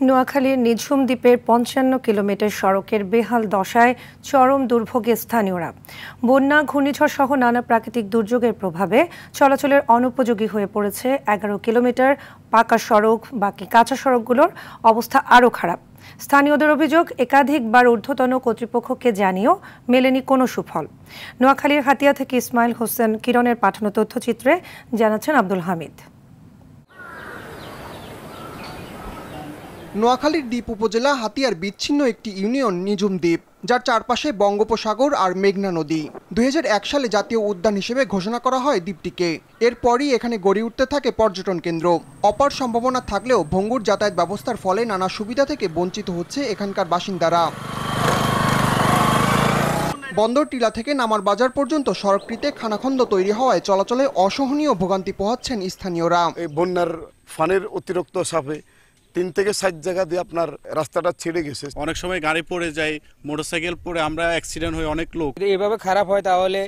নোয়াখালীর নিঝুম দ্বীপের ৫৫ কিলোমিটার সড়কের বেহাল দশায় চরম দুর্ভোগে স্থানীয়রা। বন্যা, ঘূর্ণিঝড় সহ নানা প্রাকৃতিক দুর্যোগের প্রভাবে চলাচলের অনুপযোগী হয়ে পড়েছে ১১ কিলোমিটার পাকা সড়ক। বাকি কাঁচা সড়কগুলোর অবস্থা আরও খারাপ। স্থানীয়দের অভিযোগ, একাধিকবার ঊর্ধ্বতন কর্তৃপক্ষকে জানিয়েও মেলেনি কোনো সুফল। নোয়াখালীর হাতিয়া থেকে ইসমাইল হোসেন কিরণের পাঠানো তথ্যচিত্রে জানাচ্ছেন আব্দুল হামিদ। নোয়াখালীর দ্বীপ উপজেলা হাতিয়ার বিচ্ছিন্ন একটি ইউনিয়ন নিঝুম দ্বীপ, যার চারপাশে বঙ্গোপসাগর আর মেঘনা নদী। ২০০১ সালে জাতীয় উদ্যান হিসেবে ঘোষণা করা হয় দ্বীপটিকে। এরপরই এখানে গড়ে উঠতে থাকে পর্যটন কেন্দ্র। অপার সম্ভাবনা থাকলেও ভঙ্গুর যাতায়াত ব্যবস্থার ফলে নানা সুবিধা থেকে বঞ্চিত হচ্ছে এখানকার বাসিন্দারা। বন্দর টিলা থেকে নামার বাজার পর্যন্ত সড়কটিতে খানাখন্দ তৈরি হওয়ায় চলাচলে অসহনীয় ভোগান্তি পোহাচ্ছেন স্থানীয়রা। এই বন্যার ফানের অতিরিক্ত চাপে ৩ থেকে ৭ জায়গা দিয়ে আপনার রাস্তাটা ছেড়ে গেছে। অনেক সময় গাড়ি পড়ে যায়, মোটরসাইকেল পড়ে আমরা অ্যাক্সিডেন্ট হয়ে অনেক লোক। এইভাবে খারাপ হয় তাহলে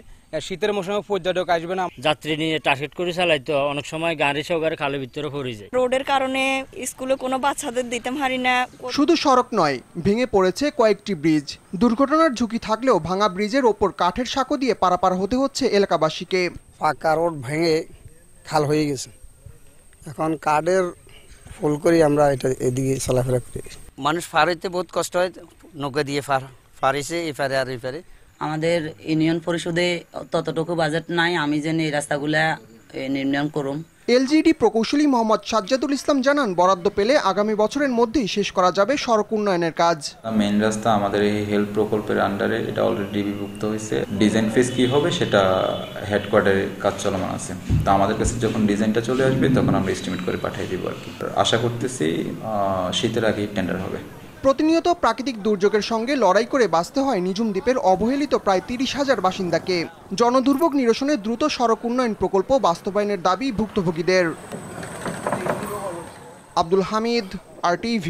শীতের মৌসুমে পর্যটক আসবে না। যাত্রী নিয়ে টার্গেট করে চালাইতো, অনেক সময় গাড়ি সহকারে খালের ভিতরে পড়ে যায়। রোডের কারণে স্কুলে কোনো বাচ্চাদের দিতে পারি না। শুধু সড়ক নয়, ভেঙে পড়েছে কয়েকটি ব্রিজ। দুর্ঘটনার ঝুঁকি থাকলেও ভাঙা ব্রিজের ওপর কাঠের সাঁকো দিয়ে পারাপার হতে হচ্ছে এলাকাবাসীকে। পাকা রোড ভেঙে খাল হয়ে গেছে, এখন কাঠের ফুল করি আমরা এদিকে চলাফেরা করি। মানুষ পার হইতে বহুত কষ্ট হয়, নৌকা দিয়ে পারিছে এপারে আর এপারে। আমাদের ইউনিয়ন পরিষদে ততটুকু বাজেট নাই, আমি যেন এই রাস্তাগুলা নির্মাণ করুম। এলজিডি প্রকৌশলী মোহাম্মদ সাজ্জাদুল ইসলাম জানান, বরাদ্দ পেলে আগামী বছরের মধ্যেই শেষ করা যাবে সড়ক উন্নয়নের কাজ। মেইন রাস্তা আমাদের এই হেলথ প্রকল্পের আন্ডারে, এটা অলরেডি ডিবিভুক্ত হয়েছে। ডিজাইন ফেজ কি হবে সেটা হেডকোয়ার্টারে কাজ চলমান আছে। তো আমাদের কাছে যখন ডিজাইনটা চলে আসবে তখন আমরা এস্টিমেট করে পাঠিয়ে দিব আর কি। আশা করতেছি শীতের আগেই টেন্ডার হবে। প্রতিনিয়ত প্রাকৃতিক দুর্যোগের সঙ্গে লড়াই করে বাঁচতে হয় নিঝুম দ্বীপের অবহেলিত প্রায় ৩০,০০০ বাসিন্দাকে। জনদুর্ভোগ নিরসনে দ্রুত সড়ক উন্নয়ন প্রকল্প বাস্তবায়নের দাবি ভুক্তভোগীদের। আব্দুল হামিদ, RTV।